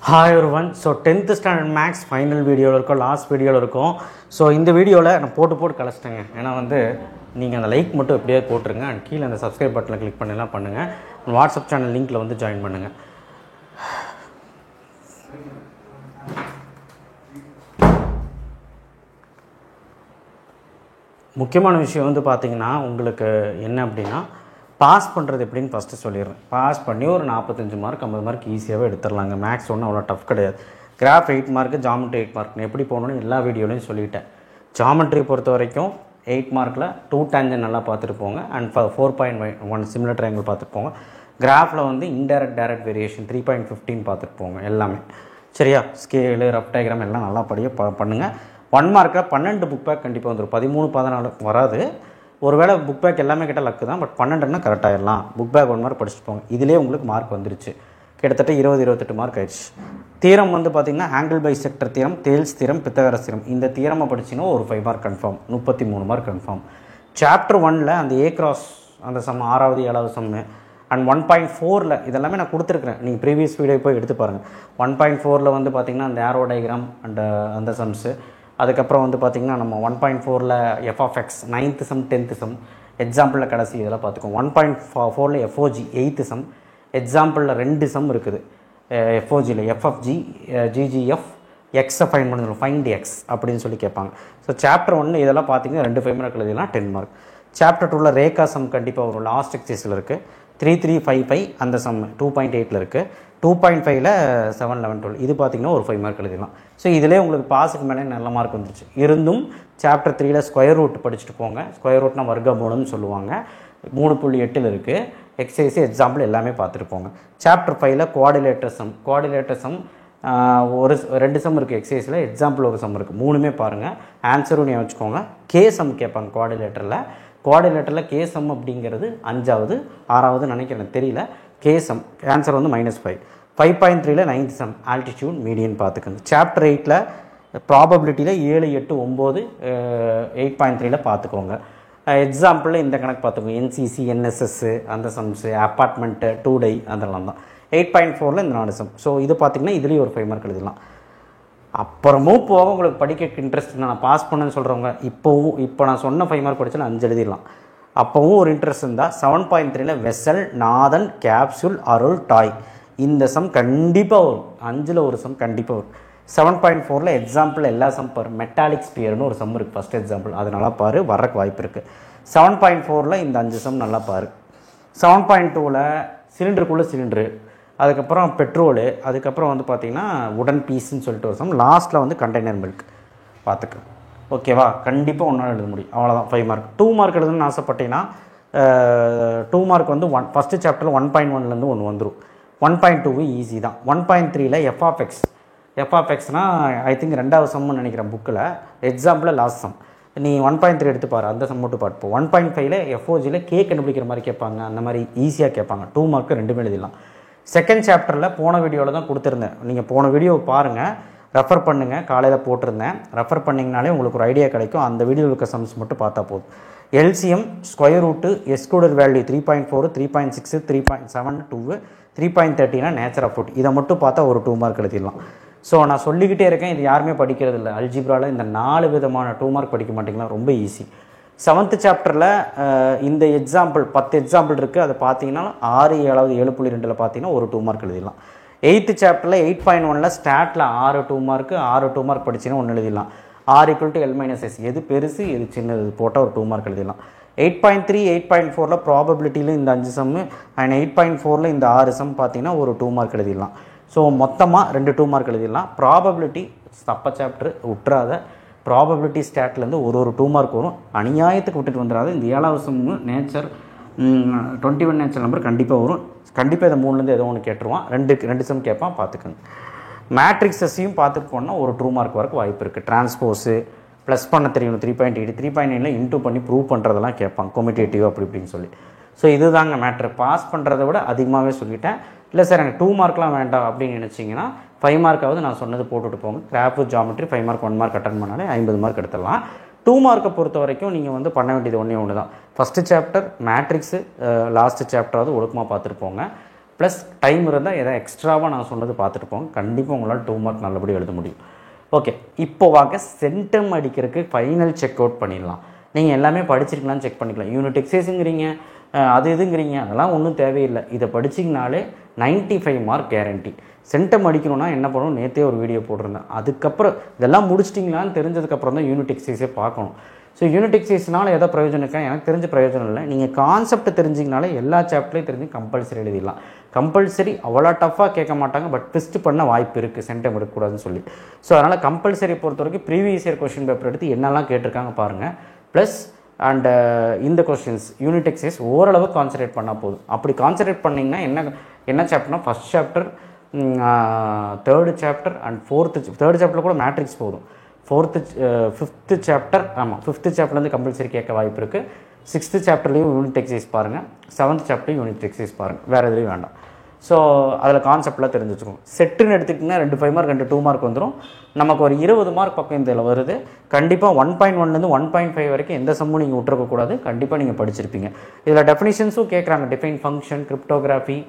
Hi everyone. So 10th standard max final video இருக்கும் last வீடியோவில் இருக்கும். ஸோ இந்த வீடியோவில் நான் போட்டு கலச்சிட்டேங்க. ஏன்னா வந்து நீங்கள் அந்த லைக் மட்டும் எப்படியே போட்டுருங்க அண்ட் கீழே அந்த சப்ஸ்கிரைப் பட்டனை கிளிக் பண்ணலாம் பண்ணுங்கள். வாட்ஸ்அப் சேனல் லிங்க்கில் வந்து ஜாயின் பண்ணுங்கள். முக்கியமான விஷயம் வந்து பார்த்திங்கன்னா உங்களுக்கு என்ன அப்படின்னா பாஸ் பண்ணுறது எப்படின்னு ஃபஸ்ட்டு சொல்லிடுறேன். பாஸ் பண்ணி ஒரு 45 மார்க் 50 மார்க் ஈஸியாகவே எடுத்துடலாங்க. மேக்ஸ் ஒன்றும் அவ்வளோ டஃப் கிடையாது. கிராஃப் 8 மார்க்கு, ஜாமெட்ரி 8 மார்க் எப்படி போகணுன்னு எல்லா வீடியோலையும் சொல்லிட்டேன். ஜாமெட்ரி பொறுத்த வரைக்கும் 8 மார்க்கில் 2 டேஞ்சன் நல்லா பார்த்துட்டு போங்க அண்ட் 4.1 சிமிலர் ட்ரையாங்கிள் பார்த்துட்டு போங்க. கிராஃபில் வந்து இன்டைரக்ட் டைரக்ட் வேரியேஷன் 3.15 பார்த்துட்டு போங்க எல்லாமே. சரியா? ஸ்கேலு ரஃப் டயக்ராம் எல்லாம் நல்லா பண்ணுங்கள். 1 மார்க்கில் 12 புக் பேக் கண்டிப்பாக வந்துடும். 13 14 வராது. ஒருவேளை புக் பேக் எல்லாமே கிட்ட லக்கு தான். பட் 12ன்னா கரெக்டாகிடலாம். புக் பேக் 1 மார்க் படிச்சுட்டு போங்க. இதிலே உங்களுக்கு மார்க் வந்துருச்சு. கிட்டத்தட்ட 20-28 மார்க் ஆயிடுச்சு. தீரம் வந்து பார்த்திங்கன்னா ஆங்கிள் பை செக்டர் தீரம், தேல்ஸ் தீரம், பித்தகரஸ் தீரம். இந்த தீரமை படிச்சிங்கன்னா ஒரு 5 mark confirm, 33 mark confirm. Chapter 1ல் அந்த ஏ கிராஸ் அந்த சம் 6வது 7வது சம்மு அண்ட் 1.4ல் இதெல்லாமே நான் கொடுத்துருக்குறேன். நீங்கள் ப்ரீவியஸ் வீடியோ போய் எடுத்து பாருங்கள். 1.4ல் வந்து பார்த்திங்கன்னா அந்த ஏரோ டயக்ராம் அண்ட் அந்த சம்ஸு. அதுக்கப்புறம் வந்து பார்த்திங்கன்னா நம்ம 1.4ல் f(x) 9th some 10th some எக்ஸாம்பிளில் கடைசி இதெல்லாம் பார்த்துக்கோங்க. 1.4ல் FOG 8th சம் எக்ஸாம்பிளில் 2 சம் இருக்குது. FOGயில் FFG GGF எக்ஸை ஃபைன் பண்ணணும், ஃபைண்ட் எக்ஸ் அப்படின்னு சொல்லி கேட்பாங்க. ஸோ சாப்டர் 1 இதெல்லாம் பார்த்திங்கன்னா 2 5 மார்க் எழுதினா 10 மார்க். சாப்டர் 2ல் ரேகா சம் கண்டிப்பாக வரும். லாஸ்ட் எக்ஸைஸில் இருக்குது. 3355 அந்த சம் 2.8ல் இருக்குது. 2.5ல் 7 11 12 இது பார்த்திங்கன்னா ஒரு 5 மார்க் எழுதிடலாம். ஸோ இதிலே உங்களுக்கு பாஸுக்கு மேலே நல்ல மார்க் வந்துருச்சு. இருந்தும் சாப்டர் 3ல் ஸ்கொயர் ரூட் படிச்சுட்டு போங்க. ஸ்கொயர் ரூட்னா வர்க்கமூலம்னு சொல்லுவாங்க. 3.8ல் இருக்குது. எக்ஸசைஸ் எக்ஸாம்பிள் எல்லாமே பார்த்துட்டு போங்க. சாப்டர் 5ல் குவாடிலேட்டர் சம் ஒரு 2 சம் இருக்குது எக்ஸசைஸில். எக்ஸாம்பிள் ஒரு சம் இருக்குது. 3மே பாருங்கள். ஆன்சரும் நீ வச்சுக்கோங்க. கே சம் கேட்பாங்க குவாடிலேட்டரில் கே சம் அப்படிங்கிறது 5வது 6வது நினைக்கிறேன் தெரியல. கே சம் ஆன்சர் வந்து -5. 5.3ல் 9th சம் ஆல்டிடியூட் மீடியன் பார்த்துக்கோங்க. சாப்டர் 8ல் ப்ராபபிலிட்டியில் 7 8 9 8.3ல் பார்த்துக்கோங்க. எக்ஸாம்பிளில் இந்த கணக்கு பார்த்துக்கோங்க. NCC NSS அந்த சம்ஸு, அப்பார்ட்மெண்ட்டு 2 டை அதெல்லாம் தான். 8.4ல் இந்த 4 சம். ஸோ இது பார்த்திங்கன்னா இதுலேயும் ஒரு 5 மார்க் எழுதலாம். அப்புறமும் போக உங்களுக்கு படிக்க இன்ட்ரெஸ்ட் நான் பாஸ் பண்ணேன்னு சொல்கிறவங்க இப்போ நான் சொன்ன 5 மார்க் படித்தாலும் 5 எழுதிடலாம். அப்போவும் ஒரு இன்ட்ரெஸ்ட் இருந்தால் 7.3ல் வெசல், நாதன், கேப்சூல், அருள், டாய் இந்த சம் கண்டிப்பாக வரும். 5ல் ஒரு சம் கண்டிப்பாக வரும். 7.4ல் எக்ஸாம்பிள் எல்லா சம் பாரு. மெட்டாலிக் ஸ்பியர்னு ஒரு சம் இருக்குது ஃபஸ்ட் எக்ஸாம்பிள். அது நல்லா பாரு, வர்றக்கு வாய்ப்பு இருக்குது. 7.4ல் இந்த 5 சம் நல்லா பாரு. 7.2ல் சிலிண்டருக்குள்ளே சிலிண்டரு, அதுக்கப்புறம் பெட்ரோலு, அதுக்கப்புறம் வந்து பார்த்திங்கன்னா உடன் பீஸ்ன்னு சொல்லிட்டு ஒரு சம். லாஸ்ட்டில் வந்து கண்டெய்னர் மில்க் பார்த்துக்க. ஓகேவா? கண்டிப்பாக ஒன்றால் எழுத முடியும். அவ்வளோதான் 5 மார்க். 2 மார்க் எழுதணும்னு ஆசைப்பட்டீங்கன்னா 2 மார்க் வந்து ஃபஸ்ட்டு சாப்டரில் 1.1லேருந்து 1 வந்துடும். 1.2 ஈஸி தான். 1.3ல் எஃப்ஆஃப்எக்ஸ்னால் ஐ திங்க் 2வது சம்னு நினைக்கிறேன் புக்கில். எக்ஸாம்பிளில் லாஸ்ட் சம் நீ 1.3 எடுத்துப்பார். அந்த சம் மட்டும் பார்ப்போம். 1.5ல் FOGயில் கே கண்டுபிடிக்கிற மாதிரி கேட்பாங்க. அந்த மாதிரி ஈஸியாக கேட்பாங்க. 2 மார்க்கு 2மே எழுதிடலாம். செகண்ட் சாப்டரில் போன வீடியோவில் தான் கொடுத்துருந்தேன். நீங்கள் போன வீடியோ பாருங்கள், ரெஃபர் பண்ணுங்கள். காலையில் போட்டிருந்தேன். ரெஃபர் பண்ணிங்கனாலே உங்களுக்கு ஒரு ஐடியா கிடைக்கும். அந்த வீடியோவில் இருக்க சம்ஸ் மட்டும் பார்த்தா போதும். LCM, square root, excluded value 3.4 3.6 3.7 2 3.30னா நேச்சர் ஆஃப் ரூட். இதை மட்டும் பார்த்தா ஒரு 2 மார்க் எழுதிடலாம். ஸோ நான் சொல்லிக்கிட்டே இருக்கேன், இது யாருமே படிக்கிறது இல்லை. அல்ஜிப்ராவில் இந்த 4 விதமான 2 மார்க் படிக்க மாட்டிங்களா? ரொம்ப ஈஸி. 7th சாப்டரில் இந்த எக்ஸாம்பிள் 10 எக்ஸாம்பிள் இருக்குது. அதை பார்த்தீங்கன்னா 6 7வது 7.2ல் பார்த்தீங்கன்னா ஒரு 2 மார்க் எழுதிடலாம். 8th சாப்டரில் 8.1ல் ஸ்டாட்டில் 6 2 மார்க்கு 6 2 மார்க் படிச்சிங்கன்னா 1 எழுதிடலாம். R = L-S எது பெருசு எது சின்னது போட்டால் ஒரு 2 மார்க் எழுதிடலாம். 8.3 8.4ல் ப்ராபபிலிட்டியில் இந்த 5 சம்மு அண்ட் 8.4ல் இந்த 6 சம் பார்த்தீங்கன்னா ஒரு 2 மார்க் எழுதிடலாம். ஸோ மொத்தமாக 2 மார்க் எழுதிடலாம். ப்ராபபிலிட்டி தப்ப சாப்டர் விட்டுறாத. ப்ராபபிலிட்டி ஸ்டாட்லேருந்து ஒரு 2 மார்க் வரும். அநியாயத்துக்கு விட்டுட்டு வந்துடாது. இந்த 7வது சம்மு நேச்சர் 21 நேச்சர் நம்பர் கண்டிப்பாக வரும். கண்டிப்பாக இதை 3லேருந்து ஏதோ ஒன்று கேட்டுருவான். 2 சம் கேட்பான், பார்த்துக்கோங்க. மேட்ரிக்ஸஸையும் பார்த்துட்டு போனால் ஒரு 2 மார்க் வரைக்கும் வாய்ப்பு இருக்குது. டிரான்ஸ்போஸு ப்ளஸ் பண்ண தெரியணும். 3.8 3.9ல் இன்டூ பண்ணி ப்ரூவ் பண்ணுறதெல்லாம் கேட்பாங்க. கொமிட்டேட்டிவ் அப்படி இப்படின்னு சொல்லி. ஸோ இதுதாங்க மேட்ரு. பாஸ் பண்ணுறதை விட அதிகமாகவே சொல்லிட்டேன். இல்லை சார் எனக்கு 2 மார்க்லாம் வேண்டாம் அப்படின்னு நினச்சிங்கன்னா 5 மார்க்காவது நான் சொன்னது போட்டுட்டு போங்க. Graph geometry 5 mark 1 mark attend பண்ணாலே 50 மார்க் எடுத்துடலாம். 2 மார்க்கை பொறுத்த வரைக்கும் நீங்கள் வந்து பண்ண வேண்டியது ஒன்று தான். ஃபஸ்ட்டு சாப்டர் மேட்ரிக்ஸு லாஸ்ட்டு சாப்டராவது ஒழுக்கமாக பார்த்துட்டு போங்க. ப்ளஸ் டைம் இருந்தால் எதாவது எக்ஸ்ட்ராவாக நான் சொன்னது பார்த்துட்டு போங்க. கண்டிப்பாக உங்களால் 2 மார்க் நல்லபடியாக எழுத முடியும். ஓகே, இப்போ வாங்க சென்டம் அடிக்கிறதுக்கு ஃபைனல் செக் அவுட் பண்ணிடலாம். நீங்கள் எல்லாமே படிச்சிருக்கலாம்னு செக் பண்ணிக்கலாம். யூனிட் எக்ஸசைஸுங்கிறீங்க, அது இதுங்கிறீங்க, அதெல்லாம் ஒன்றும் தேவையில்லை. இதை படிச்சிங்கனாலே 95 மார்க் கேரண்டி. சென்டம் அடிக்கணும்னா என்ன பண்ணணும், நேற்றே ஒரு வீடியோ போட்டிருந்தேன். அதுக்கப்புறம் இதெல்லாம் முடிச்சிட்டிங்களான்னு தெரிஞ்சதுக்கப்புறம் தான் யூனிட் எக்ஸசைஸே பார்க்கணும். ஸோ யூனிட் எக்ஸசைஸ்னால எதோ பிரயோஜனம் இருக்கா, எனக்கு தெரிஞ்ச பிரயோஜனம் இல்லை. நீங்கள் கான்செப்ட் தெரிஞ்சிங்கனாலே எல்லா சாப்டர்லையும் தெரிஞ்சு கம்பல்சரி எழுதிடலாம். கம்பல்சரி அவ்வளோ டஃப்பாக கேட்க மாட்டாங்க, பட் ட்விஸ்ட் பண்ண வாய்ப்பு இருக்குது சென்டம் எடுக்கக்கூடாதுன்னு சொல்லி. ஸோ அதனால் கம்பல்சரி பொறுத்த வரைக்கும் ப்ரீவியஸ் இயர் கொஸ்டின் பேப்பர் எடுத்து என்னெல்லாம் கேட்டிருக்காங்க பாருங்கள். ப்ளஸ் அண்ட் இந்த கொஸ்டின்ஸ் யூனிட் எக்ஸசைஸ் ஓரளவு கான்சன்ட்ரேட் பண்ணால் போதும். அப்படி கான்சன்ட்ரேட் பண்ணிங்கன்னா என்ன சாப்டர்னா first chapter, third chapter and third சாப்டரில் கூட மேட்ரிக்ஸ் போதும். ஃபிஃப்த்து சாப்டர், ஆமாம், ஃபிஃப்த்து சாப்டர்லேருந்து கம்பல்சரி கேட்க வாய்ப்பு இருக்குது. சிக்ஸ்த்து சாப்டர்லேயும் யூனிட் எக்ஸசைஸ் பாருங்கள், செவன்த் சாப்டர்லையும் யூனிட் எக்ஸசைஸ் பாருங்கள், வேறு எதுலையும் வேண்டாம். ஸோ அதில் கான்செப்ட்லாம் தெரிஞ்சு வச்சுக்கோங்க. செட்டுன்னு எடுத்துக்கிட்டிங்கன்னா 2 5 மார்க் 2 2 மார்க் வந்துடும். நமக்கு ஒரு 20 மார்க் பக்கம் இதில் வருது. கண்டிப்பாக 1.1லேருந்து 1.5 வரைக்கும் எந்த சம்மும் நீங்கள் விட்டுறக்கூடாது. கண்டிப்பாக நீங்கள் படிச்சிருப்பீங்க. இதில் டெஃபினிஷன்ஸும் கேட்குறாங்க, டிஃபைன் ஃபங்க்ஷன், கிரிப்டோகிராஃபி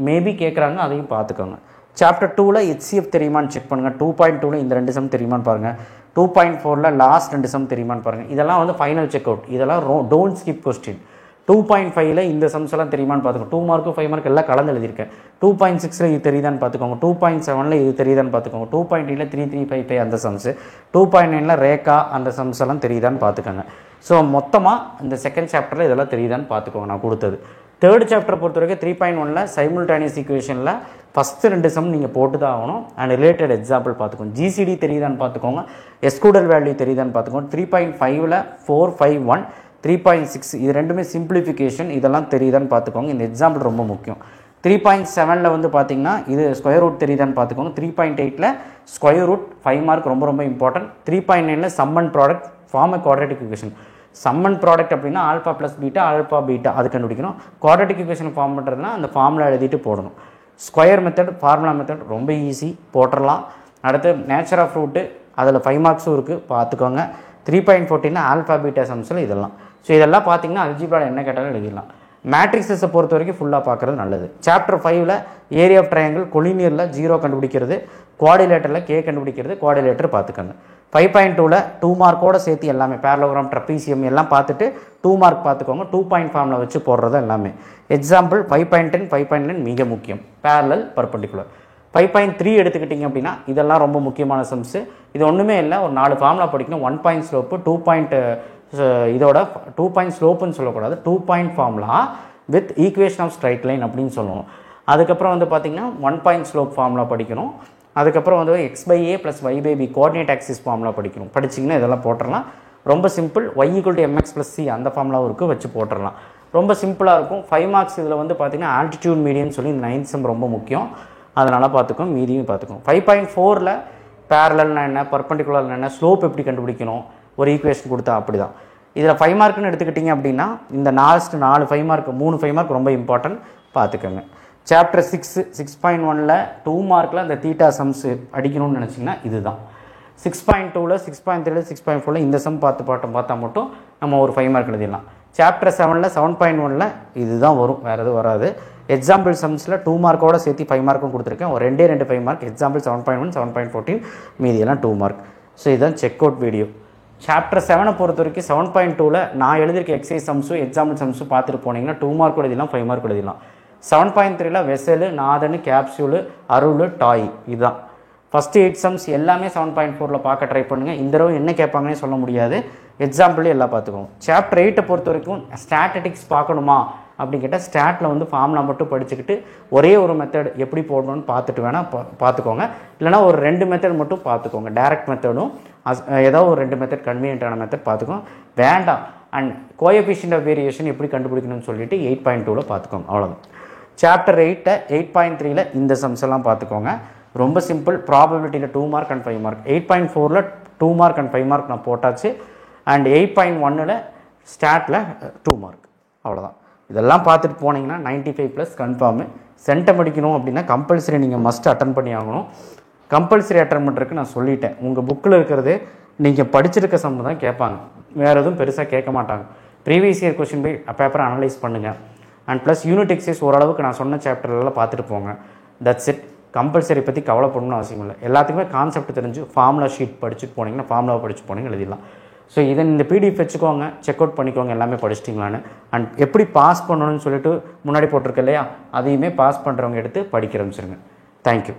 மேபி கேட்குறாங்க, அதையும் பார்த்துக்கோங்க. சாப்டர் 2ல் HCF தெரியுமான்னு செக் பண்ணுங்கள். 2.2ல் இந்த 2 சம் தெரியுமான்னு பாருங்கள். 2.4ல் லாஸ்ட் 2 சம் தெரியுமான்னு பாருங்கள். இதெல்லாம் வந்து ஃபைனல் செக் அவுட். இதெல்லாம் டோன்ட் ஸ்கிப் கொஸ்டின். 2.5ல் இந்த சம்ஸ் எல்லாம் தெரியுமான்னு பார்த்துக்கோங்க. 2 மார்க்கு 5 மார்க் எல்லாம் கலந்து எழுதியிருக்கேன். 2.6ல் இது தெரியுதான்னு பார்த்துக்கோங்க. 2.7ல் இது தெரியுதான்னு பார்த்துக்கோங்க. 2.8ல் 3 3 5 5 அந்த சம்ஸு. 2.9ல் ரேகா அந்த சம்ஸ் எல்லாம் தெரியுதான்னு பார்த்துக்கோங்க. ஸோ மொத்தமாக இந்த செகண்ட் சாப்டரில் இதெல்லாம் தெரியுதான்னு பார்த்துக்கோங்க நான் கொடுத்தது. தேர்ட் சாப்டர் பொறுத்த வரைக்கும் 3.1ல் சைமுல்டேனியஸ் ஈக்குவேஷனில் ஃபஸ்ட்டு 2 சம் நீங்கள் போட்டு தான் ஆகணும். அண்ட் ரிலேட்டட் எக்ஸாம்பிள் பார்த்துக்கோங்க. GCD தெரியுதான்னு பார்த்துக்கோங்க. எஸ்கூடல் வேல்யூ தெரியுதான்னு பார்த்துக்கோங்க. 3.5ல் 4 5 1 3.6 இது ரெண்டுமே சிம்பிளிஃபிகேஷன், இதெல்லாம் தெரியுதான்னு பார்த்துக்கோங்க. இந்த எக்ஸாம்பிள் ரொம்ப முக்கியம். 3.7ல் வந்து பார்த்தீங்கன்னா இது ஸ்கொயர் ரூட் தெரியுதான்னு பார்த்துக்கோங்க. 3.8ல் ஸ்கொயர் ரூட் 5 மார்க் ரொம்ப ரொம்ப இம்பார்ட்டன்ட். 3.9ல் sum and product form a quadratic equation. Sum and product அப்படின்னா alpha plus beta, alpha beta அது கண்டுபிடிக்கணும். குவாட்ரேட்டிக் ஈக்குவேஷன் ஃபார்ம் பண்ணுறதுனா அந்த ஃபார்முலா எழுதிட்டு போடணும். ஸ்கொயர் மெத்தட், ஃபார்முலா மெத்தட் ரொம்ப ஈஸி, போட்டுடலாம். அடுத்து நேச்சர் ஆஃப் ரூட்டு, அதில் 5 மார்க்ஸும் இருக்குது, பார்த்துக்கோங்க. 3.14 ஆல்ஃபா பீட்டா சம்ஸில் இதெல்லாம். ஸோ இதெல்லாம் பார்த்தீங்கன்னா அல்ஜிப்ராவில் என்ன கேட்டாலும் எழுதிடலாம். மேட்ரிக்ஸை பொறுத்த வரைக்கும் ஃபுல்லாக பார்க்குறது நல்லது. சாப்டர் 5ல் ஏரியா ஆஃப் ட்ரையாங்கிள், கொலினியரில் 0 கண்டுபிடிக்கிறது, குவாடிலேட்டரில் K கண்டுபிடிக்கிறது, குவாடிலேட்டர் பார்த்துக்கோங்க. 5.2ல் 2 மார்க்கோடு சேர்த்து எல்லாமே பேரலோகிராம், ட்ரப்பீசியம் எல்லாம் பார்த்துட்டு 2 மார்க் பார்த்துக்கோங்க. 2 பாயிண்ட் ஃபார்மில் வச்சு போடுறது எல்லாமே. எக்ஸாம்பிள் 5.10 5.9 மிக முக்கியம். Parallel, perpendicular. 5.3 எடுத்துக்கிட்டிங்க அப்படின்னா இதெல்லாம் ரொம்ப முக்கியமான சம்ஸு. இது ஒன்றுமே இல்லை, ஒரு 4 ஃபார்முலா படிக்கணும். 1 பாயிண்ட் ஸ்லோப்பு, 2 பாயிண்ட் இதோட 2 பாயிண்ட் ஸ்லோப்புன்னு சொல்லக்கூடாது, 2 point formula with equation of straight line அப்படின்னு சொல்லணும். அதுக்கப்புறம் வந்து பார்த்திங்கன்னா 1 பாயிண்ட் ஸ்லோப் ஃபார்முலா படிக்கணும். அதுக்கப்புறம் வந்து x/a + y/b coordinate axis formula படிக்கணும். படிச்சிங்கன்னா இதெல்லாம் போட்டுடலாம். ரொம்ப சிம்பிள். y = mx + c அந்த ஃபார்முலாவும் இருக்குது, வச்சு போட்டுடலாம். ரொம்ப சிம்பிளாக இருக்கும். 5 மார்க்ஸ் இதில் வந்து பார்த்திங்கன்னா ஆல்டிடியூட் மீடியன் சொல்லி இந்த 9th சம் ரொம்ப முக்கியம், அதனால் பார்த்துக்கோங்க. மீதியும் பார்த்துக்கோங்க. 5.4ல் பேரலல்னா என்ன, பர்பண்டிகுலர்னா என்ன, ஸ்லோப் எப்படி கண்டுபிடிக்கணும், ஒரு ஈக்குவேஷன் கொடுத்தா அப்படி தான். இதில் 5 மார்க்குன்னு எடுத்துக்கிட்டிங்க அப்படின்னா இந்த லாஸ்ட் 4 5 மார்க் 3 5 மார்க் ரொம்ப இம்பார்ட்டன்ட், பார்த்துக்கோங்க. சாப்டர் 6.1ல் 2 மார்க்கில் அந்த தீட்டா சம்ஸ் அடிக்கணும்னு நினச்சிங்கன்னா இதுதான். 6.2ல் 6.3ல் 6.4ல் இந்த சம் பார்த்தா மட்டும் நம்ம ஒரு 5 மார்க் எழுதிடலாம். சாப்டர் 7ல் 7.1ல் இதுதான் வரும், வேறு எதுவும் வராது. எக்ஸாம்பிள் சம்ஸில் 2 மார்க்கோடு சேர்த்து 5 மார்க்கும் கொடுத்துருக்கேன். ஒரு 2 5 மார்க். எக்ஸாம்பிள் 7.1 7.14 மீதியெல்லாம் 2 மார்க். ஸோ இதுதான் செக் அவுட் வீடியோ. சாப்டர் 7 பொறுத்த வரைக்கும் 7.2ல் நான் எழுதியிருக்க எக்ஸைஸ் சம்ஸும் எக்ஸாம்பிள் சம்ஸும் பார்த்துட்டு போனீங்கன்னா 2 மார்க் எழுதிடலாம், 5 மார்க் எழுதிடலாம். 7.3ல் வெசலு, நாதனு, கேப்சூலு, அருள், டாய் இதுதான். ஃபஸ்ட்டு 8 சம்ஸ் எல்லாமே 7.4ல் பார்க்க ட்ரை பண்ணுங்கள். இந்த தடவை என்ன கேட்பாங்கன்னே சொல்ல முடியாது, எக்ஸாம்பிளே எல்லாம் பார்த்துக்கோங்க. சாப்டர் 8 பொறுத்த வரைக்கும் ஸ்டாட்டிக்ஸ் பார்க்கணுமா அப்படின்னு கேட்டால் ஸ்டாட்டில் வந்து ஃபார்முலா மட்டும் படிச்சுக்கிட்டு ஒரே ஒரு மெத்தட் எப்படி போடணும்னு பார்த்துட்டு வேணால் பார்த்துக்கோங்க. இல்லைனா ஒரு 2 மெத்தட் மட்டும் பார்த்துக்கோங்க. டைரக்ட் மெத்தடும் ஏதோ ஒரு 2 மெத்தட் கன்வீனியன்ட்டான மெத்தட் பார்த்துக்கோங்க, வேண்டாம். அண்ட் கோஎஃபிஷியன்ட் ஆஃப் வேரியேஷன் எப்படி கண்டுபிடிக்கணும்னு சொல்லிட்டு 8.2ல் பார்த்துக்கோங்க, அவ்வளோதான். சாப்டர் 8.3ல் இந்த சம்ஸ் எல்லாம் பார்த்துக்கோங்க. ரொம்ப சிம்பிள். ப்ராபபிலிட்டியில் 2 மார்க் அண்ட் 5 மார்க். 8.4ல் 2 மார்க் அண்ட் 5 மார்க் நான் போட்டாச்சு. அண்ட் 8.1ல் ஸ்டாட்டில் 2 மார்க், அவ்வளோதான். இதெல்லாம் பார்த்துட்டு போனீங்கன்னா 95+ கன்ஃபார்மு. சென்டம் அடிக்கணும் அப்படின்னா கம்பல்சரி நீங்கள் மஸ்ட் அட்டன் பண்ணி ஆகணும். கம்பல்சரி அட்டன் பண்ணுறதுக்கு நான் சொல்லிட்டேன். உங்கள் புக்கில் இருக்கிறது நீங்கள் படிச்சிருக்க சம் தான் கேட்பாங்க, வேறு எதுவும் பெருசாக கேட்க மாட்டாங்க. ப்ரீவியஸ் இயர் கொஸ்டின் போய் பேப்பரை அனலைஸ் பண்ணுங்கள். அண்ட் ப்ளஸ் யூனிட் எக்ஸசைஸ் ஓரளவுக்கு நான் சொன்ன சாப்டர்லாம் பார்த்துட்டு போங்க. That's it. கம்பல்சரி பற்றி கவலைப்படணும்னு அவசியம் இல்லை. எல்லாத்துக்குமே கான்செப்ட் தெரிஞ்சு ஃபார்முலா ஷீட் படிச்சுட்டு போனீங்கன்னா ஃபார்முலாவை படிச்சு போனீங்க எழுதிடலாம். ஸோ இதை இந்த பிடிஎஃப் வச்சுக்கோங்க, செக் அவுட் பண்ணிக்கோங்க எல்லாமே படிச்சிட்டிங்களான்னு. அண்ட் எப்படி பாஸ் பண்ணணும்னு சொல்லிட்டு முன்னாடி போட்டிருக்கு இல்லையா, அதையுமே பாஸ் பண்ணுறவங்க எடுத்து படிக்க ஆரம்பிச்சிருங்க. தேங்க்யூ.